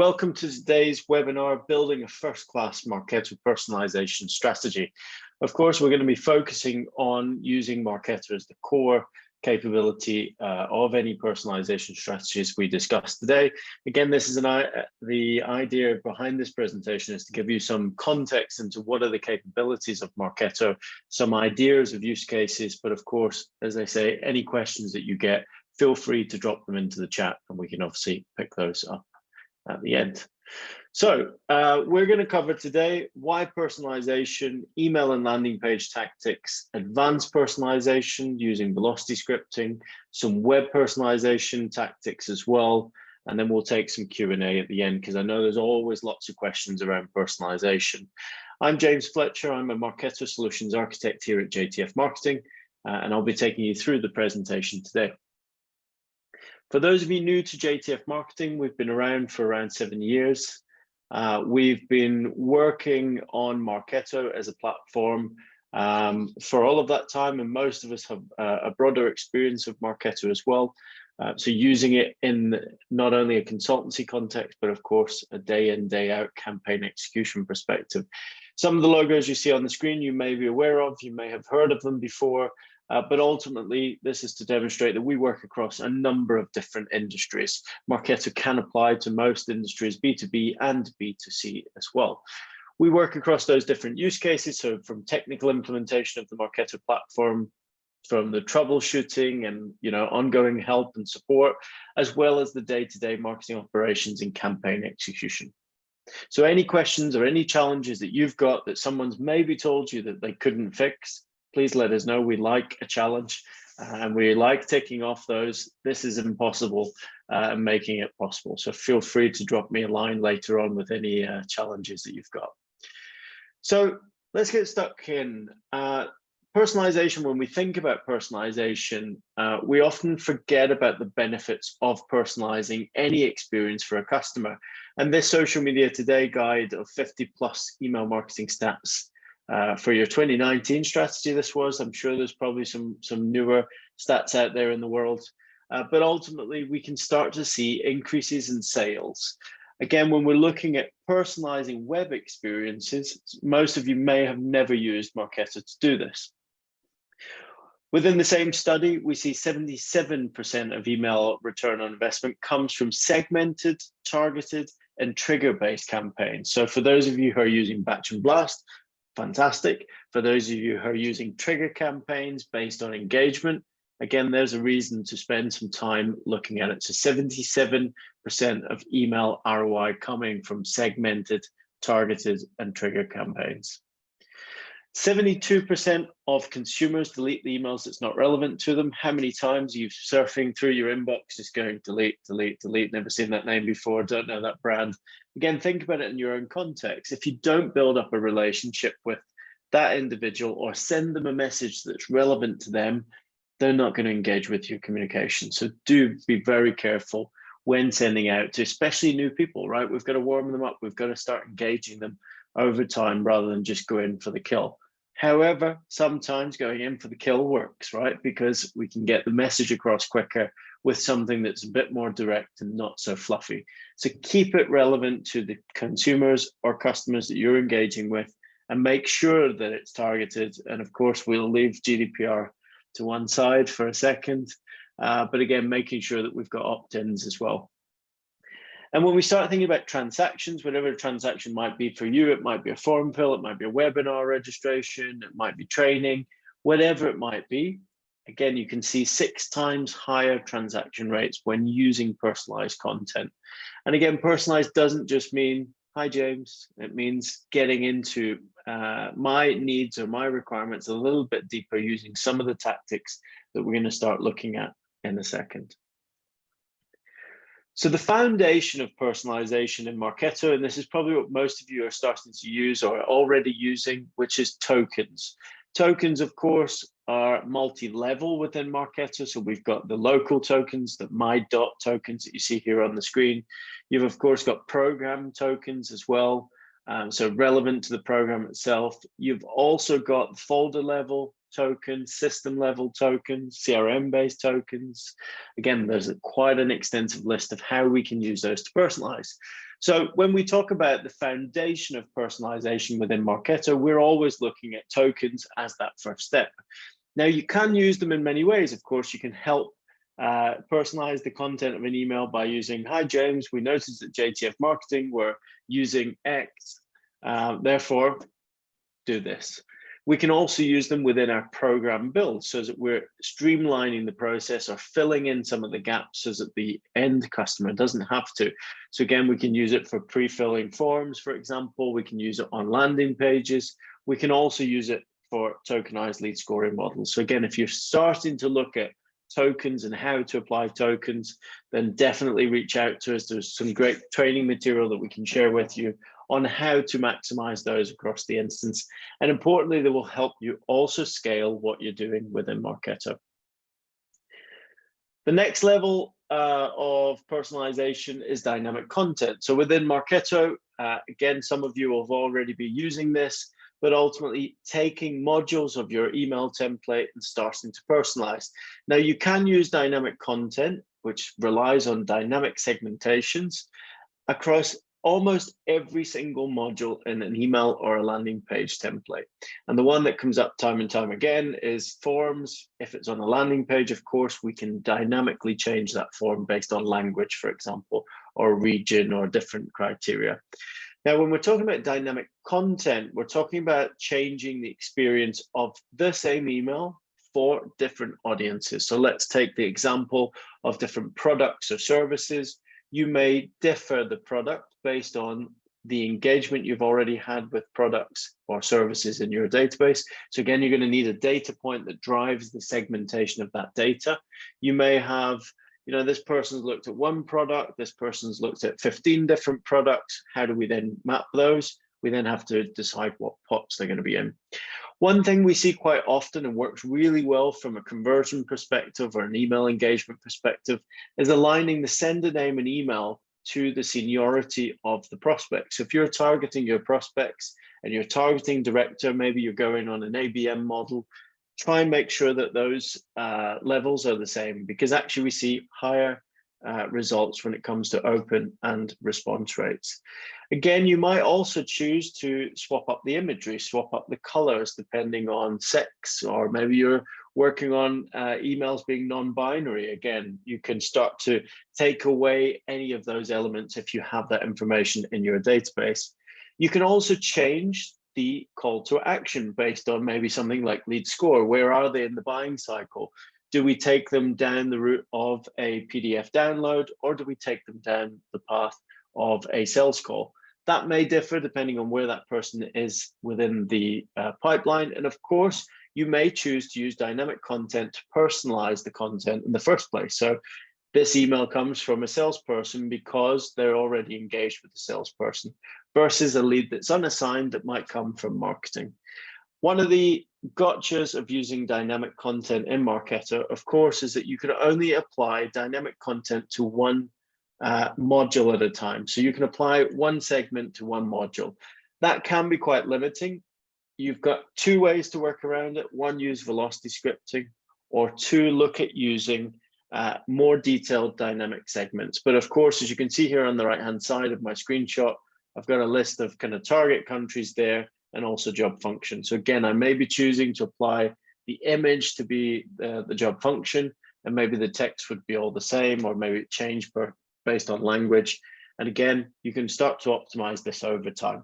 welcome to today's webinar, Building a First-Class Marketo Personalization Strategy. Of course, we're going to be focusing on using Marketo as the core capability of any personalization strategies we discussed today. Again, this is the idea behind this presentation is to give you some context into what are the capabilities of Marketo, some ideas of use cases, but of course, as I say, any questions that you get, feel free to drop them into the chat and we can obviously pick those up at the end. So we're going to cover today why personalization, email and landing page tactics, advanced personalization using velocity scripting, some web personalization tactics as well, and then we'll take some Q&A at the end because I know there's always lots of questions around personalization. I'm James Fletcher. I'm a Marketo Solutions Architect here at JTF Marketing, and I'll be taking you through the presentation today. For those of you new to JTF Marketing, we've been around for around 7 years. We've been working on Marketo as a platform for all of that time, and most of us have a broader experience of Marketo as well. So using it in not only a consultancy context, but of course, a day in, day out campaign execution perspective. Some of the logos you see on the screen, you may be aware of, you may have heard of them before. But ultimately, this is to demonstrate that we work across a number of different industries. Marketo can apply to most industries, B2B and B2C as well. We work across those different use cases, so from technical implementation of the Marketo platform, from the troubleshooting and ongoing help and support, as well as the day-to-day marketing operations and campaign execution. So any questions or any challenges that you've got that someone's maybe told you that they couldn't fix, please let us know. We like a challenge and we like ticking off those. This is impossible and making it possible. So feel free to drop me a line later on with any challenges that you've got. So let's get stuck in. Personalization, when we think about personalization, we often forget about the benefits of personalizing any experience for a customer. And this Social Media Today guide of 50+ email marketing stats for your 2019 strategy, this was. I'm sure there's probably some newer stats out there in the world, but ultimately we can start to see increases in sales. Again, when we're looking at personalizing web experiences, most of you may have never used Marketo to do this. Within the same study, we see 77% of email return on investment comes from segmented, targeted, and trigger-based campaigns. So for those of you who are using batch and blast, fantastic. For those of you who are using trigger campaigns based on engagement, again, there's a reason to spend some time looking at it. So 77% of email ROI coming from segmented, targeted, and trigger campaigns. 72% of consumers delete the emails that's not relevant to them. How many times are you surfing through your inbox just going delete, delete, delete, never seen that name before, don't know that brand. Again, think about it in your own context. If you don't build up a relationship with that individual or send them a message that's relevant to them, they're not going to engage with your communication. So do be very careful when sending out to especially new people, right? We've got to warm them up. We've got to start engaging them over time rather than just go in for the kill. However, sometimes going in for the kill works, right? Because we can get the message across quicker with something that's a bit more direct and not so fluffy. So keep it relevant to the consumers or customers that you're engaging with and make sure that it's targeted. And of course, we'll leave GDPR to one side for a second. But again, making sure that we've got opt-ins as well. And when we start thinking about transactions, whatever a transaction might be for you, it might be a form fill, it might be a webinar registration, it might be training, whatever it might be. Again, you can see 6 times higher transaction rates when using personalized content. And again, personalized doesn't just mean, hi, James. It means getting into my needs or my requirements a little bit deeper using some of the tactics that we're going to start looking at in a second. So the foundation of personalization in Marketo, and this is probably what most of you are starting to use or are already using, which is tokens. Tokens, of course, are multi-level within Marketo. So we've got the local tokens, the my dot tokens that you see here on the screen. You've, of course, got program tokens as well. So relevant to the program itself. You've also got folder level tokens, system level tokens, CRM based tokens. Again, there's quite an extensive list of how we can use those to personalize. So when we talk about the foundation of personalization within Marketo, we're always looking at tokens as that first step. Now, you can use them in many ways. Of course, you can help personalize the content of an email by using, "Hi, James, we noticed that JTF Marketing were using X, therefore do this." We can also use them within our program build so that we're streamlining the process or filling in some of the gaps so that the end customer doesn't have to. So again, we can use it for pre-filling forms, for example. We can use it on landing pages. We can also use it for tokenized lead scoring models. So again, if you're starting to look at tokens and how to apply tokens, then definitely reach out to us. There's some great training material that we can share with you on how to maximize those across the instance. And importantly, they will help you also scale what you're doing within Marketo. The next level of personalization is dynamic content. So within Marketo, again, some of you have already been using this, but ultimately taking modules of your email template and starting to personalize. Now, you can use dynamic content, which relies on dynamic segmentations across almost every single module in an email or a landing page template. And the one that comes up time and time again is forms. If it's on a landing page, of course, we can dynamically change that form based on language, for example, or region or different criteria. Now, when we're talking about dynamic content, we're talking about changing the experience of the same email for different audiences. So let's take the example of different products or services. You may differ the product based on the engagement you've already had with products or services in your database. So again, you're going to need a data point that drives the segmentation of that data. You may have, this person's looked at one product, this person's looked at 15 different products. How do we then map those? We then have to decide what pots they're going to be in. One thing we see quite often and works really well from a conversion perspective or an email engagement perspective is aligning the sender name and email to the seniority of the prospect. So if you're targeting your prospects and you're targeting director, maybe you're going on an ABM model, try and make sure that those levels are the same, because actually we see higher results when it comes to open and response rates. Again, you might also choose to swap up the imagery, swap up the colors depending on sex, or maybe you're working on emails being non-binary. Again, you can start to take away any of those elements if you have that information in your database. You can also change the call to action based on maybe something like lead score. Where are they in the buying cycle? Do we take them down the route of a PDF download, or do we take them down the path of a sales call? That may differ depending on where that person is within the pipeline. And of course, you may choose to use dynamic content to personalize the content in the first place. So this email comes from a salesperson because they're already engaged with the salesperson versus a lead that's unassigned that might come from marketing. One of the gotchas of using dynamic content in Marketo, of course, is that you can only apply dynamic content to one module at a time. So you can apply one segment to one module. That can be quite limiting. You've got two ways to work around it. One, use velocity scripting, or two, look at using more detailed dynamic segments. But of course, as you can see here on the right-hand side of my screenshot, I've got a list of kind of target countries there and also job function. So again, I may be choosing to apply the image to be the job function, and maybe the text would be all the same, or maybe it changed based on language. And again, you can start to optimize this over time.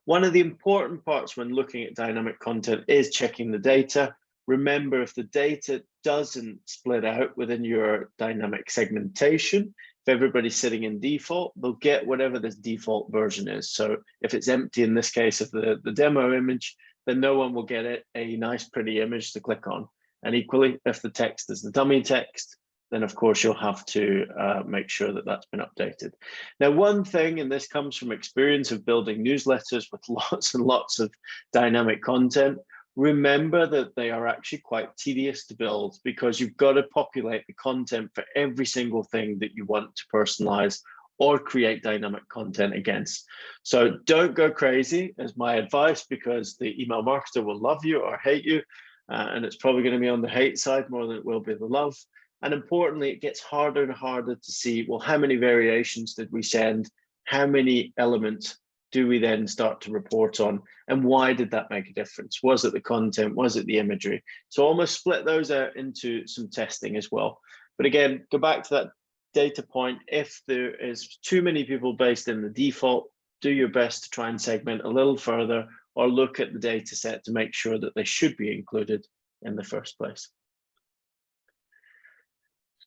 One of the important parts when looking at dynamic content is checking the data. Remember, if the data doesn't split out within your dynamic segmentation, if everybody's sitting in default, they'll get whatever this default version is. So if it's empty in this case of the demo image, then no one will get a nice pretty image to click on. And equally, if the text is the dummy text, then of course you'll have to make sure that that's been updated. Now, one thing, and this comes from experience of building newsletters with lots and lots of dynamic content, remember that they are actually quite tedious to build, because you've got to populate the content for every single thing that you want to personalize or create dynamic content against. So don't go crazy is my advice, because the email marketer will love you or hate you. And it's probably going to be on the hate side more than it will be the love. And importantly, it gets harder and harder to see, well, how many variations did we send? how many elements do we then start to report on, and why did that make a difference? Was it the content? Was it the imagery? So almost split those out into some testing as well. But again, go back to that data point. If there is too many people based in the default, do your best to try and segment a little further, or look at the data set to make sure that they should be included in the first place.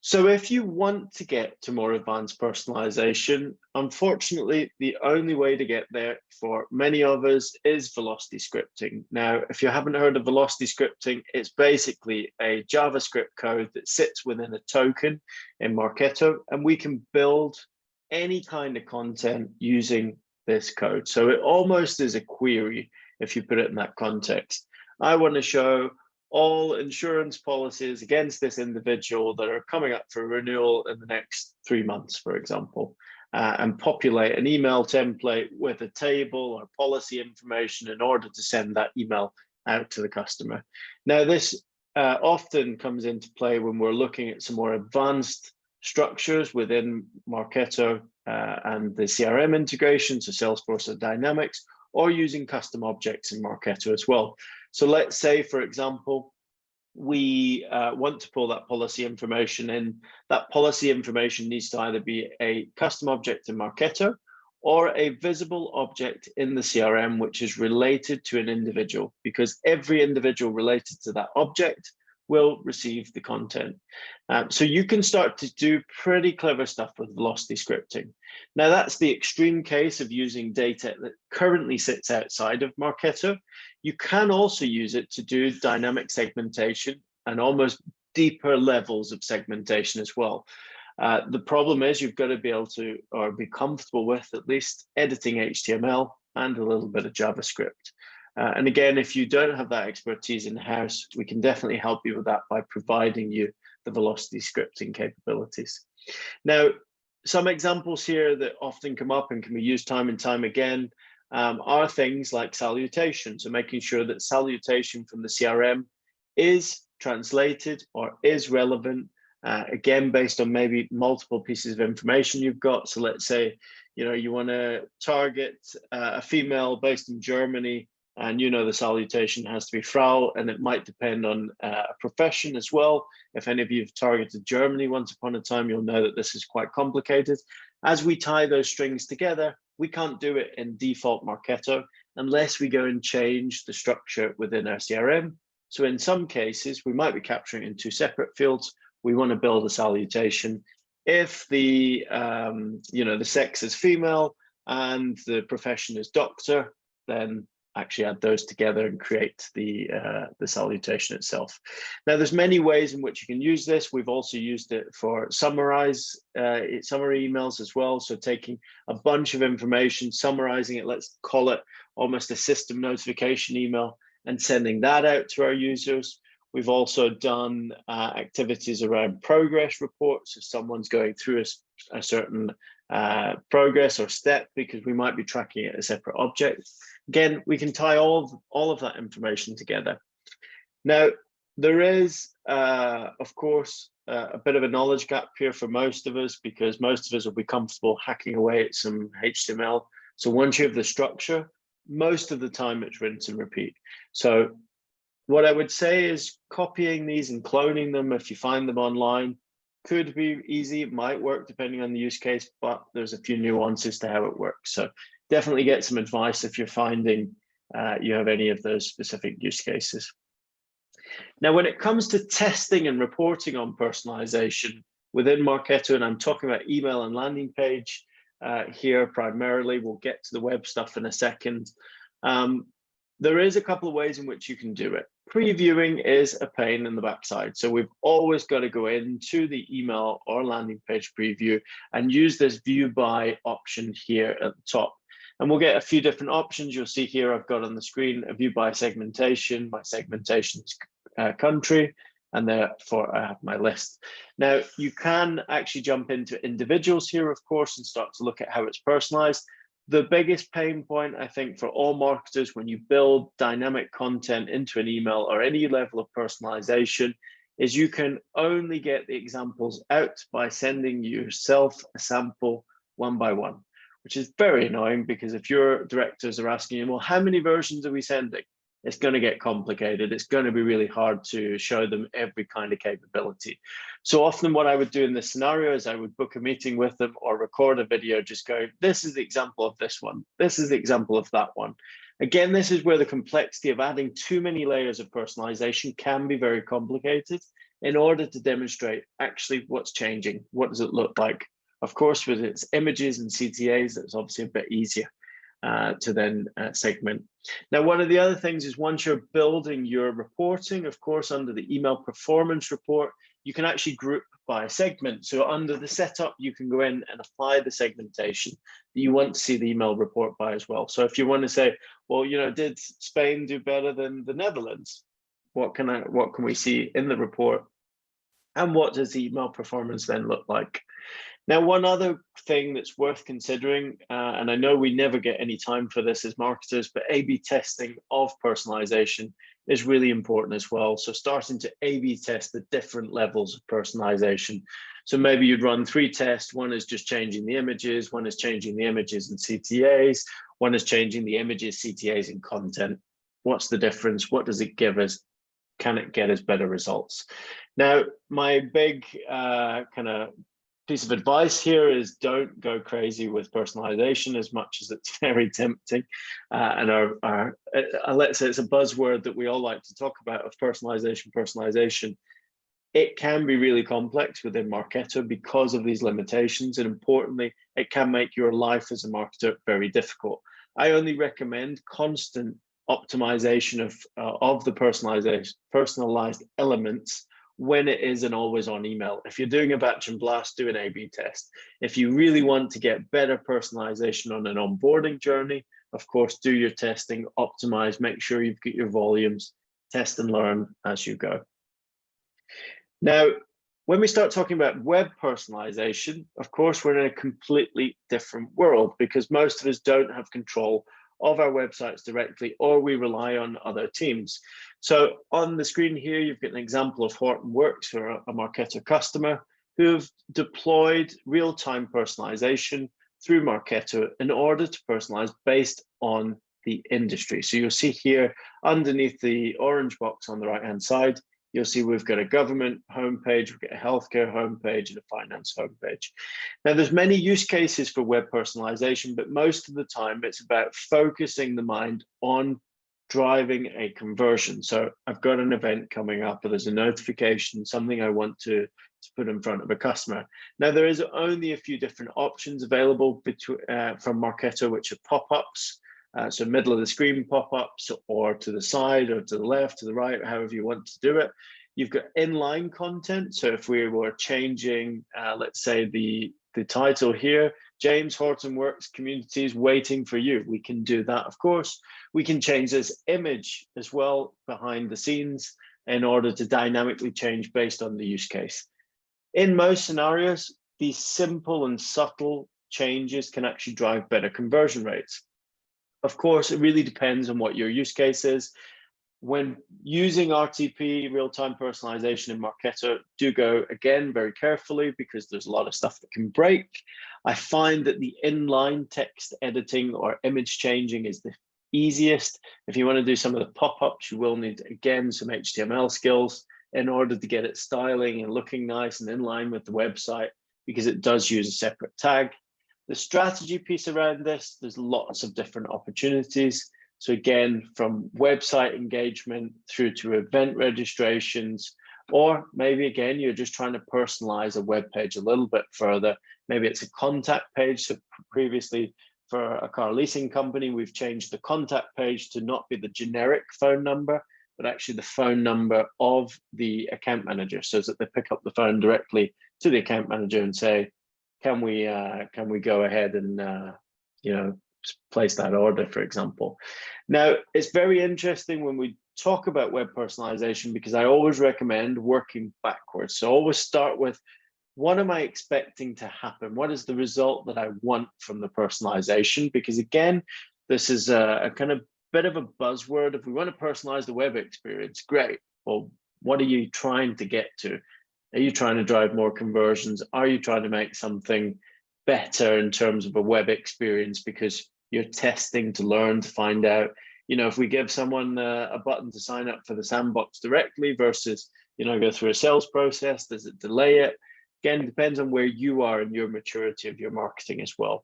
So if you want to get to more advanced personalization, unfortunately, the only way to get there for many of us is velocity scripting. Now, if you haven't heard of velocity scripting, it's basically a JavaScript code that sits within a token in Marketo, and we can build any kind of content using this code. So it almost is a query if you put it in that context. I want to show all insurance policies against this individual that are coming up for renewal in the next 3 months, for example, and populate an email template with a table or policy information in order to send that email out to the customer. Now, this often comes into play when we're looking at some more advanced structures within Marketo and the CRM integration, so Salesforce or Dynamics, or using custom objects in Marketo as well. So let's say, for example, we want to pull that policy information in. That policy information needs to either be a custom object in Marketo or a visible object in the CRM, which is related to an individual, because every individual related to that object will receive the content. So you can start to do pretty clever stuff with velocity scripting. Now, that's the extreme case of using data that currently sits outside of Marketo. You can also use it to do dynamic segmentation and almost deeper levels of segmentation as well. The problem is you've got to be able to, or be comfortable with, at least editing HTML and a little bit of JavaScript. And again, if you don't have that expertise in-house, we can definitely help you with that by providing you the velocity scripting capabilities. Now, some examples here that often come up and can be used time and time again are things like salutation. So making sure that salutation from the CRM is translated or is relevant, again, based on maybe multiple pieces of information you've got. So let's say, you want to target a female based in Germany, and the salutation has to be Frau, and it might depend on a profession as well. If any of you have targeted Germany once upon a time, you'll know that this is quite complicated. As we tie those strings together, we can't do it in default Marketo unless we go and change the structure within our CRM. So in some cases, we might be capturing in 2 separate fields. We want to build a salutation. If the the sex is female and the profession is doctor, then actually add those together and create the salutation itself. Now, there's many ways in which you can use this. We've also used it for summary emails as well. So taking a bunch of information, summarizing it, let's call it almost a system notification email, and sending that out to our users. We've also done activities around progress reports. If someone's going through a certain progress or step, because we might be tracking it as a separate object. Again, we can tie all of that information together. Now, there is, of course, a bit of a knowledge gap here for most of us, because most of us will be comfortable hacking away at some HTML. So once you have the structure, most of the time it's rinse and repeat. So what I would say is copying these and cloning them, if you find them online, could be easy. It might work depending on the use case, but there's a few nuances to how it works. So definitely get some advice if you're finding you have any of those specific use cases. Now, when it comes to testing and reporting on personalization within Marketo, and I'm talking about email and landing page here primarily, we'll get to the web stuff in a second. There is a couple of ways in which you can do it. Previewing is a pain in the backside. So we've always got to go into the email or landing page preview and use this view by option here at the top. And we'll get a few different options. You'll see here I've got on the screen a view by segmentation. My segmentation's country, and therefore I have my list. Now, you can actually jump into individuals here, of course, and start to look at how it's personalized. The biggest pain point, I think, for all marketers when you build dynamic content into an email or any level of personalization is you can only get the examples out by sending yourself a sample one by one. which is very annoying because if your directors are asking you, well, how many versions are we sending? It's going to get complicated. It's going to be really hard to show them every kind of capability. So often what I would do in this scenario is I would book a meeting with them or record a video just going, this is the example of this one. This is the example of that one. Again, this is where the complexity of adding too many layers of personalization can be very complicated in order to demonstrate actually what's changing. What does it look like? Of course, with its images and CTAs, that's obviously a bit easier to then segment. Now, one of the other things is once you're building your reporting, of course, under the email performance report, you can actually group by segment. So under the setup, you can go in and apply the segmentation that you want to see the email report by as well. So if you want to say, well, you know, did Spain do better than the Netherlands? What can we see in the report? And what does the email performance then look like? Now, one other thing that's worth considering, and I know we never get any time for this as marketers, but A/B testing of personalization is really important as well. So starting to A/B test the different levels of personalization. So maybe you'd run 3 tests. One is just changing the images. One is changing the images and CTAs. One is changing the images, CTAs, and content. What's the difference? What does it give us? Can it get us better results? Now, my big kind of piece of advice here is don't go crazy with personalization as much as it's very tempting. And let's say it's a buzzword that we all like to talk about of personalization. It can be really complex within Marketo because of these limitations. And importantly, it can make your life as a marketer very difficult. I only recommend constant optimization of the personalized elements when it is an always on email. If you're doing a batch and blast, do an A/B test. If you really want to get better personalization on an onboarding journey, of course, do your testing, optimize, make sure you've got your volumes, test and learn as you go. Now, when we start talking about web personalization, of course, we're in a completely different world because most of us don't have control of our websites directly, or we rely on other teams. So on the screen here, you've got an example of Hortonworks, who are a Marketo customer, who've deployed real-time personalization through Marketo in order to personalize based on the industry. So you'll see here underneath the orange box on the right-hand side, you'll see we've got a government homepage, we've got a healthcare homepage, and a finance homepage. Now, there's many use cases for web personalization, but most of the time it's about focusing the mind on driving a conversion. So I've got an event coming up, or there's a notification, something I want to put in front of a customer. Now, there is only a few different options available from Marketo, which are pop-ups. So middle of the screen pop-ups, or to the side, or to the left, to the right, however you want to do it. You've got inline content. So if we were changing, let's say the title here, James Hortonworks Communities Waiting for You, we can do that, of course. We can change this image as well behind the scenes in order to dynamically change based on the use case. In most scenarios, these simple and subtle changes can actually drive better conversion rates. Of course, it really depends on what your use case is. When using RTP, real-time personalization in Marketo, do go, again, very carefully because there's a lot of stuff that can break. I find that the inline text editing or image changing is the easiest. If you want to do some of the pop-ups, you will need, again, some HTML skills in order to get it styling and looking nice and in line with the website, because it does use a separate tag. The strategy piece around this, there's lots of different opportunities. So again, from website engagement through to event registrations, or maybe again, you're just trying to personalize a web page a little bit further. Maybe it's a contact page. So previously for a car leasing company, we've changed the contact page to not be the generic phone number, but actually the phone number of the account manager, so that they pick up the phone directly to the account manager and say, can we go ahead and place that order, for example. Now, it's very interesting when we talk about web personalization, because I always recommend working backwards. So always start with, what am I expecting to happen? What is the result that I want from the personalization? Because again, this is a kind of bit of a buzzword. If we want to personalize the web experience, great. Well, what are you trying to get to? Are you trying to drive more conversions? Are you trying to make something better in terms of a web experience, because you're testing to learn, to find out, if we give someone a button to sign up for the sandbox directly versus, go through a sales process, does it delay it? Again, it depends on where you are in your maturity of your marketing as well.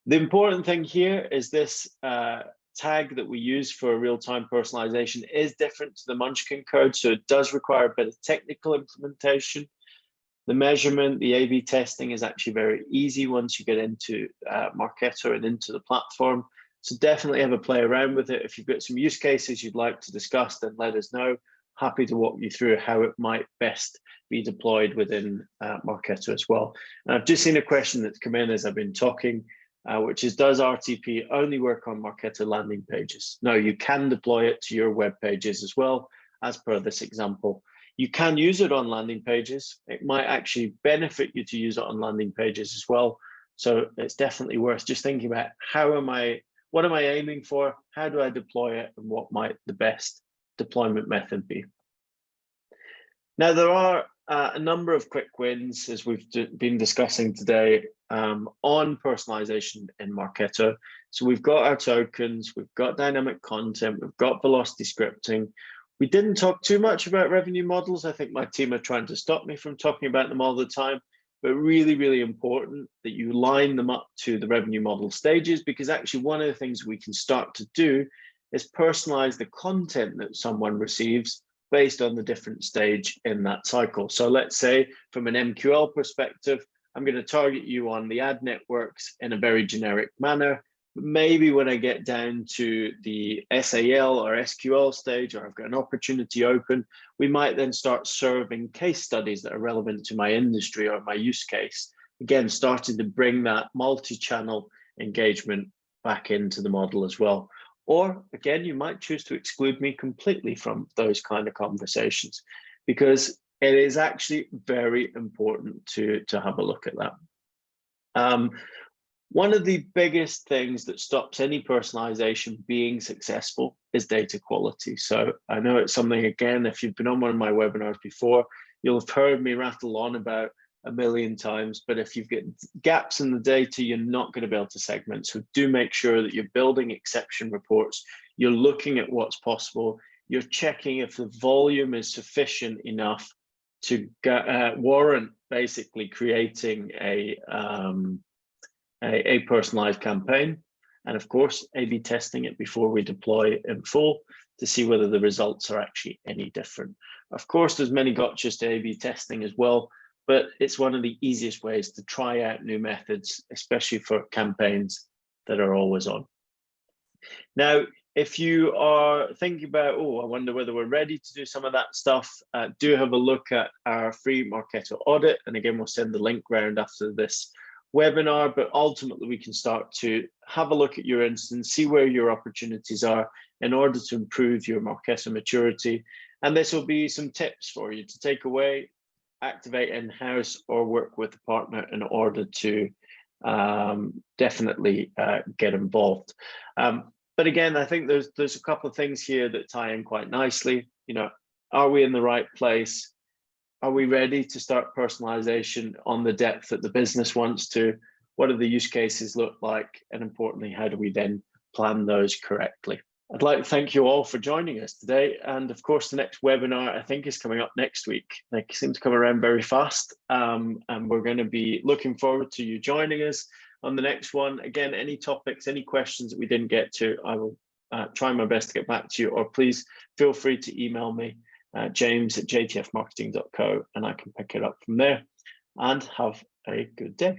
The important thing here is this tag that we use for real-time personalization is different to the Munchkin code, so it does require a bit of technical implementation. The measurement, the A/B testing is actually very easy once you get into Marketo and into the platform. So definitely have a play around with it. If you've got some use cases you'd like to discuss, then let us know. Happy to walk you through how it might best be deployed within Marketo as well. And I've just seen a question that's come in as I've been talking, which is, does RTP only work on Marketo landing pages? No, you can deploy it to your web pages as well, as per this example. You can use it on landing pages. It might actually benefit you to use it on landing pages as well. So it's definitely worth just thinking about what am I aiming for? How do I deploy it? And what might the best deployment method be? Now, there are a number of quick wins, as we've been discussing today, on personalization in Marketo. So we've got our tokens, we've got dynamic content, we've got velocity scripting. We didn't talk too much about revenue models. I think my team are trying to stop me from talking about them all the time, but really, really important that you line them up to the revenue model stages, because actually one of the things we can start to do is personalize the content that someone receives based on the different stage in that cycle. So let's say from an MQL perspective, I'm going to target you on the ad networks in a very generic manner. Maybe when I get down to the SAL or SQL stage, or I've got an opportunity open, we might then start serving case studies that are relevant to my industry or my use case. Again, starting to bring that multi-channel engagement back into the model as well. Or again, you might choose to exclude me completely from those kind of conversations, because it is actually very important to have a look at that. One of the biggest things that stops any personalization being successful is data quality. So I know it's something, again, if you've been on one of my webinars before, you'll have heard me rattle on about a million times, but if you've got gaps in the data, you're not going to be able to segment. So do make sure that you're building exception reports, you're looking at what's possible, you're checking if the volume is sufficient enough to warrant basically creating a personalized campaign. And of course, A/B testing it before we deploy in full to see whether the results are actually any different. Of course, there's many gotchas to A/B testing as well, but it's one of the easiest ways to try out new methods, especially for campaigns that are always on. Now, if you are thinking about, oh, I wonder whether we're ready to do some of that stuff, do have a look at our free Marketo audit. And again, we'll send the link round after this webinar, but ultimately we can start to have a look at your instance, see where your opportunities are in order to improve your Marketo maturity. And this will be some tips for you to take away, activate in-house, or work with a partner in order to definitely get involved. But again, I think there's a couple of things here that tie in quite nicely. Are we in the right place? Are we ready to start personalization on the depth that the business wants to? What do the use cases look like? And importantly, how do we then plan those correctly? I'd like to thank you all for joining us today. And of course, the next webinar, I think, is coming up next week. They seem to come around very fast. And we're going to be looking forward to you joining us on the next one. Again, any topics, any questions that we didn't get to, I will try my best to get back to you, or please feel free to email me, james@jtfmarketing.co, and I can pick it up from there. And have a good day.